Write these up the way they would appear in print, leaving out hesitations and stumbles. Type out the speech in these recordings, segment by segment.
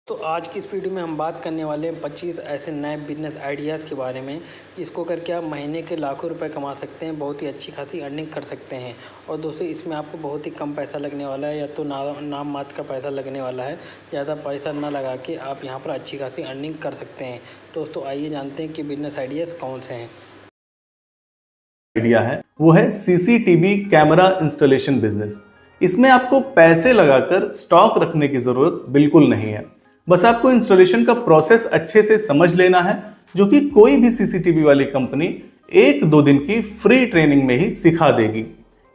तो आज की इस वीडियो में हम बात करने वाले हैं 25 ऐसे नए बिजनेस आइडियाज़ के बारे में जिसको करके आप महीने के लाखों रुपए कमा सकते हैं, बहुत ही अच्छी खासी अर्निंग कर सकते हैं। और दोस्तों इसमें आपको बहुत ही कम पैसा लगने वाला है या तो नाम मात्र का पैसा लगने वाला है। ज़्यादा पैसा ना लगा के आप यहाँ पर अच्छी खासी अर्निंग कर सकते हैं। दोस्तों आइए जानते हैं कि बिजनेस आइडियाज़ कौन से हैं। आइडिया है वो है सीसीटीवी कैमरा इंस्टॉलेशन बिजनेस। इसमें आपको पैसे लगाकर स्टॉक रखने की जरूरत बिल्कुल नहीं है। बस आपको इंस्टॉलेशन का प्रोसेस अच्छे से समझ लेना है, जो कि कोई भी सीसीटीवी वाली कंपनी 1-2 दिन की फ्री ट्रेनिंग में ही सिखा देगी।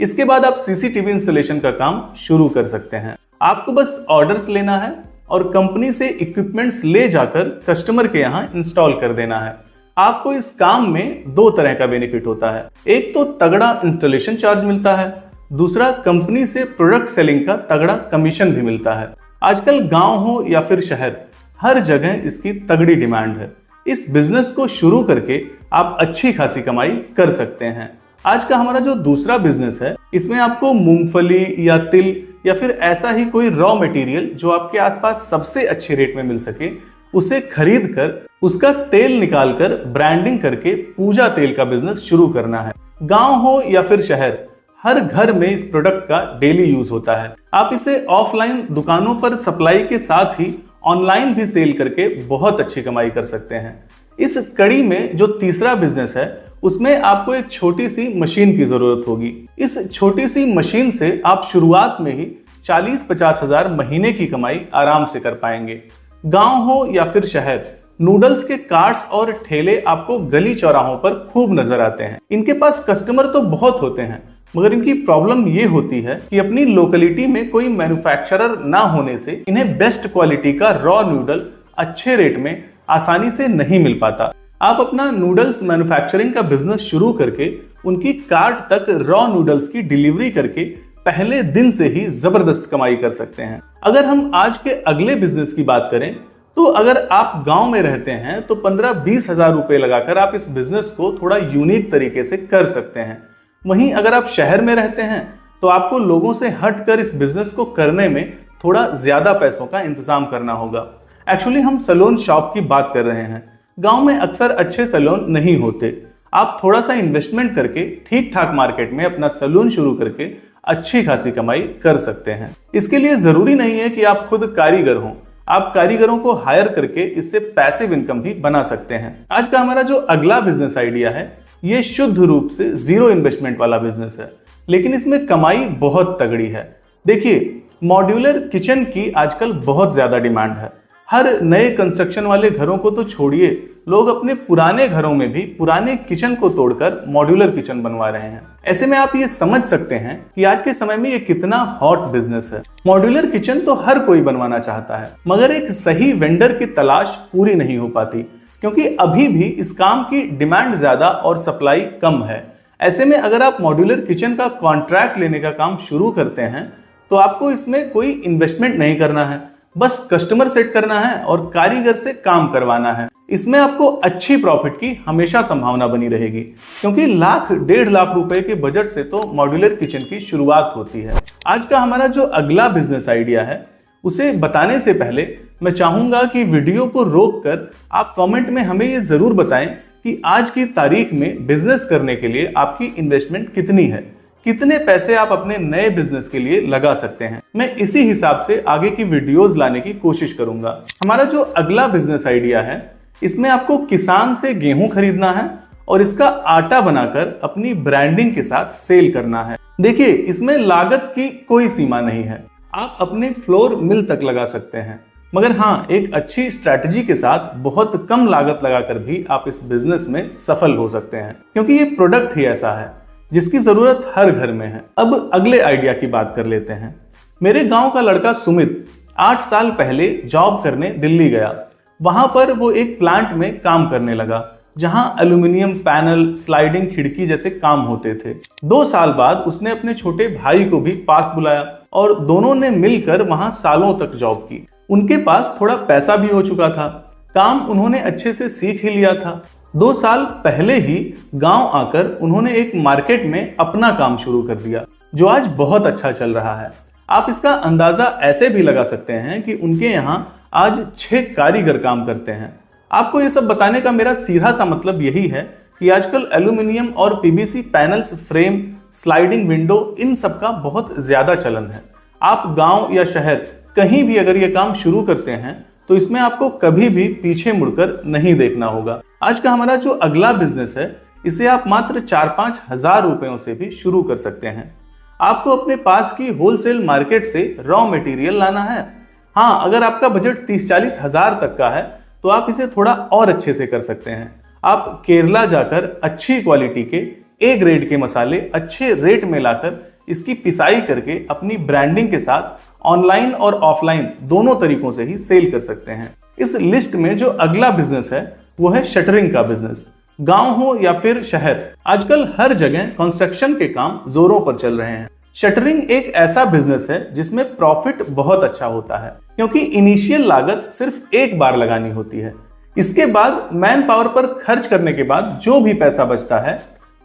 इसके बाद आप सीसीटीवी इंस्टॉलेशन का काम शुरू कर सकते हैं। आपको बस ऑर्डर्स लेना है और कंपनी से इक्विपमेंट्स ले जाकर कस्टमर के यहाँ इंस्टॉल कर देना है। आपको इस काम में 2 तरह का बेनिफिट होता है। एक तो तगड़ा इंस्टॉलेशन चार्ज मिलता है, दूसरा कंपनी से प्रोडक्ट सेलिंग का तगड़ा कमीशन भी मिलता है। आजकल गांव हो या फिर शहर, हर जगह इसकी तगड़ी डिमांड है। इस बिजनेस को शुरू करके आप अच्छी खासी कमाई कर सकते हैं। आज का हमारा जो दूसरा बिजनेस है, इसमें आपको मूंगफली या तिल या फिर ऐसा ही कोई रॉ मटेरियल जो आपके आसपास सबसे अच्छे रेट में मिल सके, उसे खरीद कर उसका तेल निकालकर ब्रांडिंग करके पूजा तेल का बिजनेस शुरू करना है। गांव हो या फिर शहर, हर घर में इस प्रोडक्ट का डेली यूज होता है। आप इसे ऑफलाइन दुकानों पर सप्लाई के साथ ही ऑनलाइन भी सेल करके बहुत अच्छी कमाई कर सकते हैं। इस कड़ी में जो तीसरा बिजनेस है, उसमें आपको एक छोटी सी मशीन की जरूरत होगी। इस छोटी सी मशीन से आप शुरुआत में ही 40-50 हजार महीने की कमाई आराम से कर पाएंगे। गांव हो या फिर शहर, नूडल्स के कार्ट्स और ठेले आपको गली चौराहों पर खूब नजर आते हैं। इनके पास कस्टमर तो बहुत होते हैं, मगर इनकी प्रॉब्लम ये होती है कि अपनी लोकेलिटी में कोई मैन्युफैक्चरर ना होने से इन्हें बेस्ट क्वालिटी का रॉ नूडल अच्छे रेट में आसानी से नहीं मिल पाता। आप अपना नूडल्स मैन्युफैक्चरिंग का बिजनेस शुरू करके उनकी कार्ट तक रॉ नूडल्स की डिलीवरी करके पहले दिन से ही जबरदस्त कमाई कर सकते हैं। अगर हम आज के अगले बिजनेस की बात करें, तो अगर आप गांव में रहते हैं तो 15-20 हजार रुपए लगाकर आप इस बिजनेस को थोड़ा यूनिक तरीके से कर सकते हैं। वहीं अगर आप शहर में रहते हैं तो आपको लोगों से हटकर इस बिजनेस को करने में थोड़ा ज्यादा पैसों का इंतजाम करना होगा। एक्चुअली हम सैलून शॉप की बात कर रहे हैं। गांव में अक्सर अच्छे सैलून नहीं होते। आप थोड़ा सा इन्वेस्टमेंट करके ठीक ठाक मार्केट में अपना सैलून शुरू करके अच्छी खासी कमाई कर सकते हैं। इसके लिए जरूरी नहीं है कि आप खुद कारीगर हों। आप कारीगरों को हायर करके इससे पैसिव इनकम भी बना सकते हैं। आज का हमारा जो अगला बिजनेस आइडिया है, ये शुद्ध रूप से जीरो इन्वेस्टमेंट वाला बिजनेस है, लेकिन इसमें कमाई बहुत तगड़ी है। देखिए, मॉड्यूलर किचन की आजकल बहुत ज्यादा डिमांड है। हर नए कंस्ट्रक्शन वाले घरों को तो छोड़िए, लोग अपने पुराने घरों में भी पुराने किचन को तोड़कर मॉड्यूलर किचन बनवा रहे हैं। ऐसे में आप ये समझ सकते हैं कि आज के समय में ये कितना हॉट बिजनेस है। मॉड्यूलर किचन तो हर कोई बनवाना चाहता है, मगर एक सही वेंडर की तलाश पूरी नहीं हो पाती, क्योंकि अभी भी इस काम की डिमांड ज्यादा और सप्लाई कम है। ऐसे में अगर आप मॉड्यूलर किचन का कॉन्ट्रैक्ट लेने का काम शुरू करते हैं, तो आपको इसमें कोई इन्वेस्टमेंट नहीं करना है, बस कस्टमर सेट करना है और कारीगर से काम करवाना है। इसमें आपको अच्छी प्रॉफिट की हमेशा संभावना बनी रहेगी, क्योंकि 1-1.5 लाख रुपए के बजट से तो मॉड्यूलर किचन की शुरुआत होती है। आज का हमारा जो अगला बिजनेस आइडिया है, उसे बताने से पहले मैं चाहूंगा कि वीडियो को रोककर आप कमेंट में हमें ये जरूर बताएं कि आज की तारीख में बिजनेस करने के लिए आपकी इन्वेस्टमेंट कितनी है, कितने पैसे आप अपने नए बिजनेस के लिए लगा सकते हैं। मैं इसी हिसाब से आगे की वीडियोस लाने की कोशिश करूंगा। हमारा जो अगला बिजनेस आइडिया है, इसमें आपको किसान से गेहूं खरीदना है और इसका आटा बनाकर अपनी ब्रांडिंग के साथ सेल करना है। देखिए, इसमें लागत की कोई सीमा नहीं है। आप अपने फ्लोर मिल तक लगा सकते हैं, मगर हाँ, एक अच्छी स्ट्रैटेजी के साथ बहुत कम लागत लगाकर भी आप इस बिजनेस में सफल हो सकते हैं, क्योंकि ये प्रोडक्ट ही ऐसा है जिसकी जरूरत हर घर में है। अब अगले आइडिया की बात कर लेते हैं। मेरे गांव का लड़का सुमित 8 साल पहले जॉब करने दिल्ली गया। वहां पर वो एक प्लांट में काम करने लगा, जहां एल्यूमिनियम पैनल, स्लाइडिंग खिड़की जैसे काम होते थे। 2 साल बाद उसने अपने छोटे भाई को भी पास बुलाया और दोनों ने मिलकर वहां सालों तक जॉब की। उनके पास थोड़ा पैसा भी हो चुका था, काम उन्होंने अच्छे से सीख ही लिया था। 2 साल पहले ही गांव आकर उन्होंने एक मार्केट में अपना काम शुरू कर दिया, जो आज बहुत अच्छा चल रहा है। आप इसका अंदाजा ऐसे भी लगा सकते हैं कि उनके यहाँ आज 6 कारीगर काम करते हैं। आपको ये सब बताने का मेरा सीधा सा मतलब यही है कि आजकल एल्यूमिनियम और PVC panels, frame, sliding window, इन सब का बहुत ज्यादा चलन है। आप गांव या शहर कहीं भी अगर ये काम शुरू करते हैं तो इसमें आपको कभी भी पीछे मुड़कर नहीं देखना होगा। आज का हमारा जो अगला बिजनेस है, इसे आप मात्र 4-5 हजार रुपयों से भी शुरू कर सकते हैं। आपको अपने पास की होलसेल मार्केट से रॉ मटेरियल लाना है। हाँ, अगर आपका बजट 30-40 हजार तक का है तो आप इसे थोड़ा और अच्छे से कर सकते हैं। आप केरला जाकर अच्छी क्वालिटी के ए ग्रेड के मसाले अच्छे रेट में लाकर इसकी पिसाई करके अपनी ब्रांडिंग के साथ ऑनलाइन और ऑफलाइन दोनों तरीकों से ही सेल कर सकते हैं। इस लिस्ट में जो अगला बिजनेस है वो है शटरिंग का बिजनेस। गांव हो या फिर शहर, आजकल हर जगह कंस्ट्रक्शन के काम जोरों पर चल रहे हैं। शटरिंग एक ऐसा बिजनेस है जिसमें प्रॉफिट बहुत अच्छा होता है, क्योंकि इनिशियल लागत सिर्फ एक बार लगानी होती है। इसके बाद मैन पावर पर खर्च करने के बाद जो भी पैसा बचता है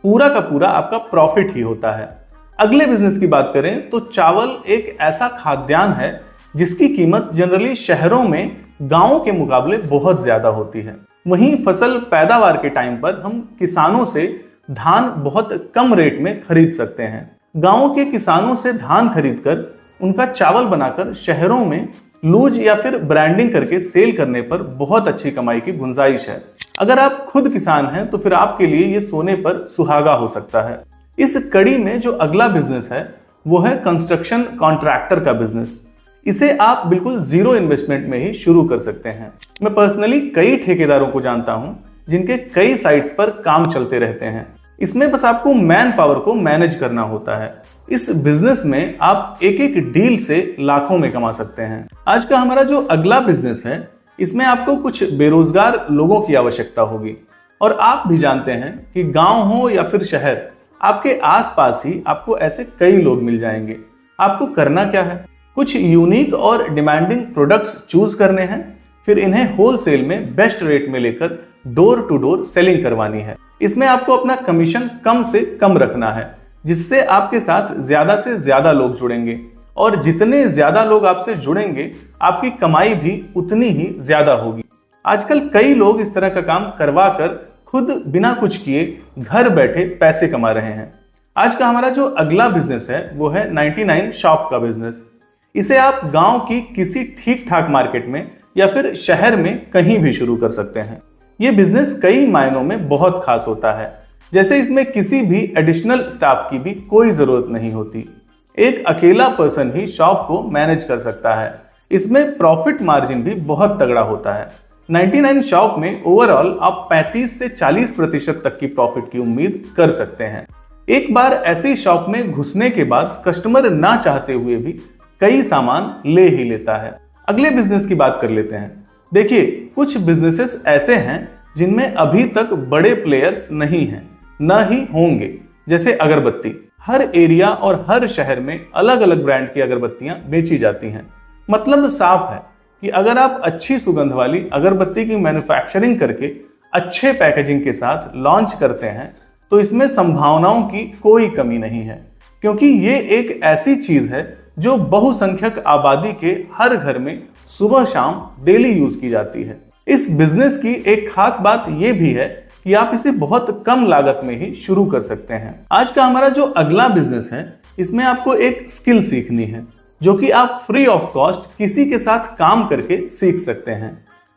पूरा का पूरा आपका प्रॉफिट ही होता है। अगले बिजनेस की बात करें तो चावल एक ऐसा खाद्यान्न है जिसकी कीमत जनरली शहरों में गांवों के मुकाबले बहुत ज्यादा होती है। वहीं फसल पैदावार के टाइम पर हम किसानों से धान बहुत कम रेट में खरीद सकते हैं। गांवों के किसानों से धान खरीदकर उनका चावल बनाकर शहरों में लूज या फिर ब्रांडिंग करके सेल करने पर बहुत अच्छी कमाई की गुंजाइश है। अगर आप खुद किसान हैं तो फिर आपके लिए ये सोने पर सुहागा हो सकता है। इस कड़ी में जो अगला बिजनेस है वो है कंस्ट्रक्शन कॉन्ट्रैक्टर का बिजनेस। इसे आप बिल्कुल जीरो इन्वेस्टमेंट में ही शुरू कर सकते हैं। मैं पर्सनली कई ठेकेदारों को जानता हूं जिनके कई साइट्स पर काम चलते रहते हैं। इसमें बस आपको मैन पावर को मैनेज करना होता है। इस बिजनेस में आप एक एक डील से लाखों में कमा सकते हैं। आज का हमारा जो अगला बिजनेस है, इसमें आपको कुछ बेरोजगार लोगों की आवश्यकता होगी। और आप भी जानते हैं कि गांव हो या फिर शहर, आपके आसपास ही आपको ऐसे कई लोग मिल जाएंगे। आपको करना क्या है, कुछ यूनिक और डिमांडिंग प्रोडक्ट्स चूज करने हैं, फिर इन्हें होलसेल में बेस्ट रेट में लेकर डोर टू डोर सेलिंग करवानी है। इसमें आपको अपना कमीशन कम से कम रखना है, जिससे आपके साथ ज्यादा से ज्यादा लोग जुड़ेंगे, और जितने ज्यादा लोग आपसे जुड़ेंगे आपकी कमाई भी उतनी ही ज्यादा होगी। आजकल कई लोग इस तरह का काम करवा कर खुद बिना कुछ किए घर बैठे पैसे कमा रहे हैं। आज का हमारा जो अगला बिजनेस है वो है 99 शॉप का बिजनेस। इसे आप गांव की किसी ठीक ठाक मार्केट में या फिर शहर में कहीं भी शुरू कर सकते हैं। ये बिजनेस कई मायनों में बहुत खास होता है, जैसे इसमें किसी भी एडिशनल स्टाफ की भी कोई जरूरत नहीं होती। एक अकेला पर्सन ही शॉप को मैनेज कर सकता है। इसमें प्रॉफिट मार्जिन भी बहुत तगड़ा होता है। 99 शॉप में ओवरऑल आप 35 से 40% तक की प्रॉफिट की उम्मीद कर सकते हैं। एक बार ऐसी शॉप में घुसने के बाद कस्टमर ना चाहते हुए भी कई सामान ले ही लेता है। अगले बिजनेस की बात कर लेते हैं। देखिए, कुछ बिजनेसेस ऐसे हैं जिनमें अभी तक बड़े प्लेयर्स नहीं हैं, न ही होंगे। जैसे अगरबत्ती, हर एरिया और हर शहर में अलग अलग ब्रांड की अगरबत्तियां बेची जाती हैं। मतलब साफ है कि अगर आप अच्छी सुगंध वाली अगरबत्ती की मैन्युफैक्चरिंग करके अच्छे पैकेजिंग के साथ लॉन्च करते हैं तो इसमें संभावनाओं की कोई कमी नहीं है, क्योंकि ये एक ऐसी चीज है जो बहुसंख्यक आबादी के हर घर में सुबह शाम डेली यूज की जाती है। इस बिजनेस की एक खास बात यह भी है कि आप इसे बहुत कम लागत में ही शुरू कर सकते हैं। आज का हमारा जो अगला बिजनेस है, इसमें आपको एक स्किल सीखनी है जो कि आप फ्री ऑफ कॉस्ट किसी के साथ काम करके सीख सकते हैं।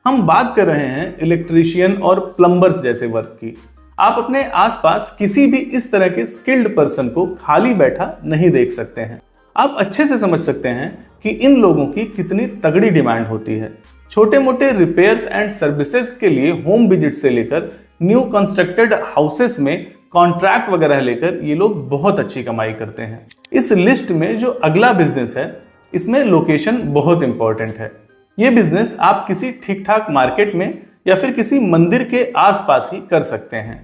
हम बात कर रहे हैं इलेक्ट्रीशियन और प्लम्बर्स जैसे वर्क की। आप अपने आसपास किसी भी इस तरह के स्किल्ड पर्सन को खाली बैठा नहीं देख सकते हैं। आप अच्छे से समझ सकते हैं कि इन लोगों की कितनी तगड़ी डिमांड होती है। छोटे मोटे रिपेयर्स एंड सर्विसेज के लिए होम विजिट से लेकर न्यू कंस्ट्रक्टेड हाउसेस में कॉन्ट्रैक्ट वगैरह लेकर ये लोग बहुत अच्छी कमाई करते हैं। इस लिस्ट में जो अगला बिजनेस है, इसमें लोकेशन बहुत इंपॉर्टेंट है। ये बिजनेस आप किसी ठीक ठाक मार्केट में या फिर किसी मंदिर के आसपास ही कर सकते हैं।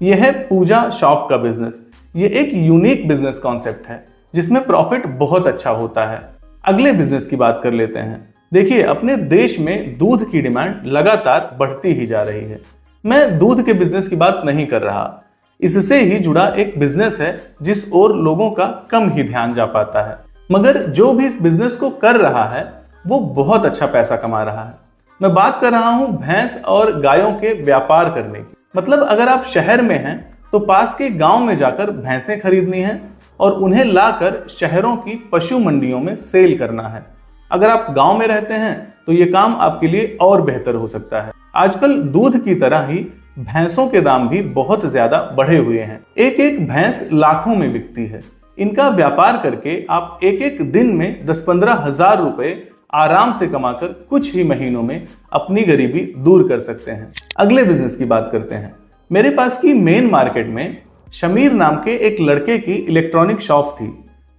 यह है पूजा शॉप का बिजनेस। ये एक यूनिक बिजनेस कॉन्सेप्ट है जिसमें प्रॉफिट बहुत अच्छा होता है। अगले बिजनेस की बात कर लेते हैं। देखिए, अपने देश में दूध की डिमांड लगातार बढ़ती ही जा रही है। मैं दूध के बिजनेस की बात नहीं कर रहा, इससे ही जुड़ा एक बिजनेस है जिस ओर लोगों का कम ही ध्यान जा पाता है। मगर जो भी इस बिजनेस को कर रहा है वो बहुत अच्छा पैसा कमा रहा है। मैं बात कर रहा हूं भैंस और गायों के व्यापार करने की। मतलब अगर आप शहर में हैं तो पास के गांव में जाकर भैंसें खरीदनी है और उन्हें लाकर शहरों की पशु मंडियों में सेल करना है। अगर आप गांव में रहते हैं तो ये काम आपके लिए और बेहतर हो सकता है। आजकल दूध की तरह ही भैंसों के दाम भी बहुत ज्यादा बढ़े हुए हैं। एक एक भैंस लाखों में बिकती है। इनका व्यापार करके आप एक एक दिन में 10-15 हजार रुपए आराम से कमाकर कुछ ही महीनों में अपनी गरीबी दूर कर सकते हैं। अगले बिजनेस की बात करते हैं। मेरे पास की मेन मार्केट में शमीर नाम के एक लड़के की इलेक्ट्रॉनिक शॉप थी।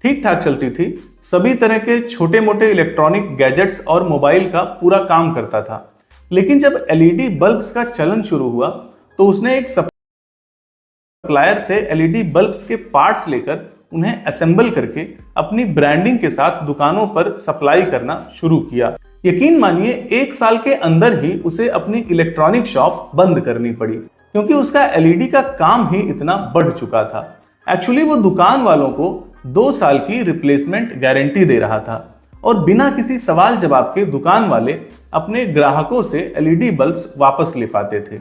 ठीक ठाक चलती थी, सभी तरह के छोटे मोटे इलेक्ट्रॉनिक गैजेट्स और मोबाइल का पूरा काम करता था। लेकिन जब एलईडी बल्ब्स का चलन शुरू हुआ तो उसने एक सप्लायर से एलईडी बल्ब्स के पार्ट्स लेकर उन्हें असेंबल करके अपनी ब्रांडिंग के साथ दुकानों पर सप्लाई करना शुरू किया। यकीन मानिए 1 साल के अंदर ही उसे अपनी इलेक्ट्रॉनिक शॉप बंद करनी पड़ी, क्योंकि उसका एलईडी का काम ही इतना बढ़ चुका था। एक्चुअली वो दुकान वालों को 2 साल की रिप्लेसमेंट गारंटी दे रहा था और बिना किसी सवाल जवाब के दुकान वाले अपने ग्राहकों से एलईडी बल्ब्स वापस ले पाते थे।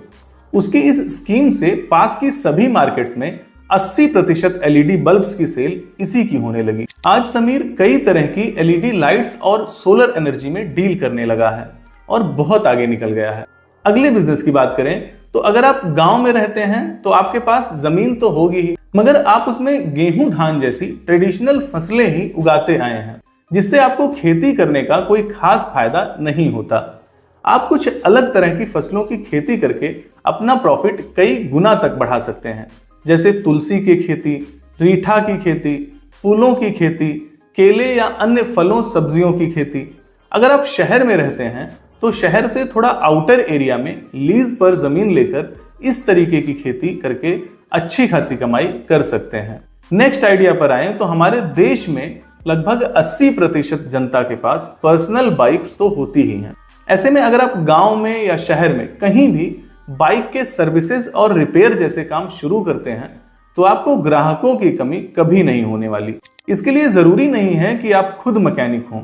उसकी इस स्कीम से पास की सभी मार्केट्स में 80% एलईडी बल्ब्स की सेल इसी की होने लगी। आज समीर कई तरह की एलईडी लाइट्स और सोलर एनर्जी में डील करने लगा है और बहुत आगे निकल गया है। अगले बिजनेस की बात करें तो अगर आप गांव में रहते हैं तो आपके पास जमीन तो होगी ही, मगर आप उसमें गेहूं धान जैसी ट्रेडिशनल फसलें ही उगाते आए हैं, जिससे आपको खेती करने का कोई खास फायदा नहीं होता। आप कुछ अलग तरह की फसलों की खेती करके अपना प्रॉफिट कई गुना तक बढ़ा सकते हैं, जैसे तुलसी की खेती, रीठा की खेती, फूलों की खेती, केले या अन्य फलों सब्जियों की खेती। अगर आप शहर में रहते हैं तो शहर से थोड़ा आउटर एरिया में लीज पर जमीन लेकर इस तरीके की खेती करके अच्छी खासी कमाई कर सकते हैं। नेक्स्ट आइडिया पर आए तो हमारे देश में लगभग 80% जनता के पास पर्सनल बाइक्स तो होती ही हैं। ऐसे में अगर आप गांव में या शहर में कहीं भी बाइक के सर्विसेज और रिपेयर जैसे काम शुरू करते हैं तो आपको ग्राहकों की कमी कभी नहीं होने वाली। इसके लिए जरूरी नहीं है कि आप खुद मैकेनिक हों।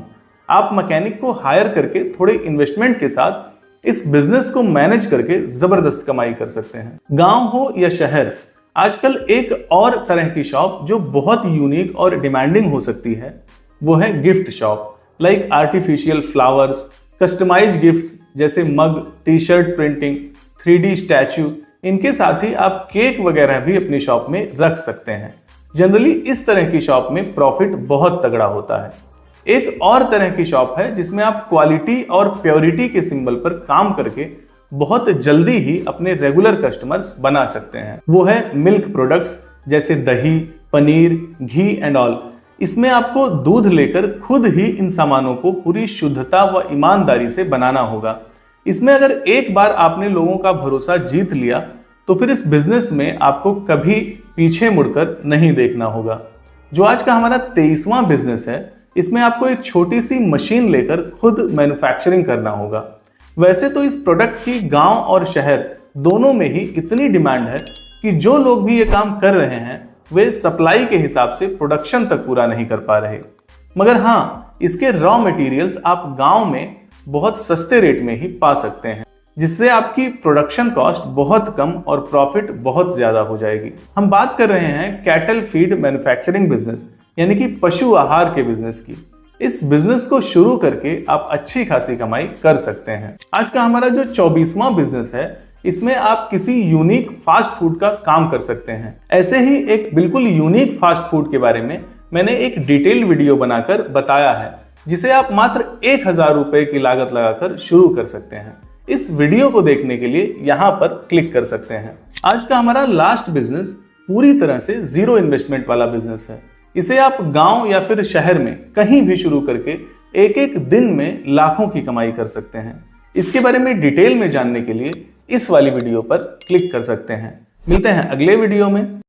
आप मैकेनिक को हायर करके थोड़े इन्वेस्टमेंट के साथ इस बिजनेस को मैनेज करके जबरदस्त कमाई कर सकते हैं। गांव हो या शहर, आजकल एक और तरह की शॉप जो बहुत यूनिक और डिमांडिंग हो सकती है वो है gift shop. Like artificial flowers, customized gifts जैसे mug, T shirt printing, 3D statue, इनके साथ ही आप केक वगैरह भी अपनी शॉप में रख सकते हैं। जनरली इस तरह की शॉप में प्रॉफिट बहुत तगड़ा होता है। एक और तरह की शॉप है जिसमें आप क्वालिटी और प्योरिटी के सिंबल पर काम करके बहुत जल्दी ही अपने रेगुलर कस्टमर्स बना सकते हैं। वो है मिल्क प्रोडक्ट्स जैसे दही, पनीर, घी एंड ऑल। इसमें आपको दूध लेकर खुद ही इन सामानों को पूरी शुद्धता व ईमानदारी से बनाना होगा। इसमें अगर एक बार आपने लोगों का भरोसा जीत लिया तो फिर इस बिजनेस में आपको कभी पीछे मुड़कर नहीं देखना होगा। जो आज का हमारा 23वां बिजनेस है, इसमें आपको एक छोटी सी मशीन लेकर खुद मैन्युफैक्चरिंग करना होगा। वैसे तो इस प्रोडक्ट की गांव और शहर दोनों में ही इतनी डिमांड है कि जो लोग भी ये काम कर रहे हैं वे सप्लाई के हिसाब से प्रोडक्शन तक पूरा नहीं कर पा रहे। मगर हाँ, इसके रॉ मटेरियल्स आप गांव में बहुत सस्ते रेट में ही पा सकते हैं, जिससे आपकी प्रोडक्शन कॉस्ट बहुत कम और प्रॉफिट बहुत ज्यादा हो जाएगी। हम बात कर रहे हैं कैटल फीड मैन्युफैक्चरिंग बिजनेस, यानी कि पशु आहार के बिजनेस की। इस बिजनेस को शुरू करके आप अच्छी खासी कमाई कर सकते हैं। आज का हमारा जो 24वां बिजनेस है, इसमें आप किसी यूनिक फास्ट फूड का काम कर सकते हैं। ऐसे ही एक बिल्कुल यूनिक फास्ट फूड के बारे में मैंने एक डिटेल्ड वीडियो बनाकर बताया है, जिसे आप मात्र 1000 रुपए की लागत लगाकर शुरू कर सकते हैं। इस वीडियो को देखने के लिए यहाँ पर क्लिक कर सकते हैं। आज का हमारा लास्ट बिजनेस पूरी तरह से जीरो इन्वेस्टमेंट वाला बिजनेस है। इसे आप गांव या फिर शहर में कहीं भी शुरू करके एक एक दिन में लाखों की कमाई कर सकते हैं। इसके बारे में डिटेल में जानने के लिए इस वाली वीडियो पर क्लिक कर सकते हैं। मिलते हैं अगले वीडियो में।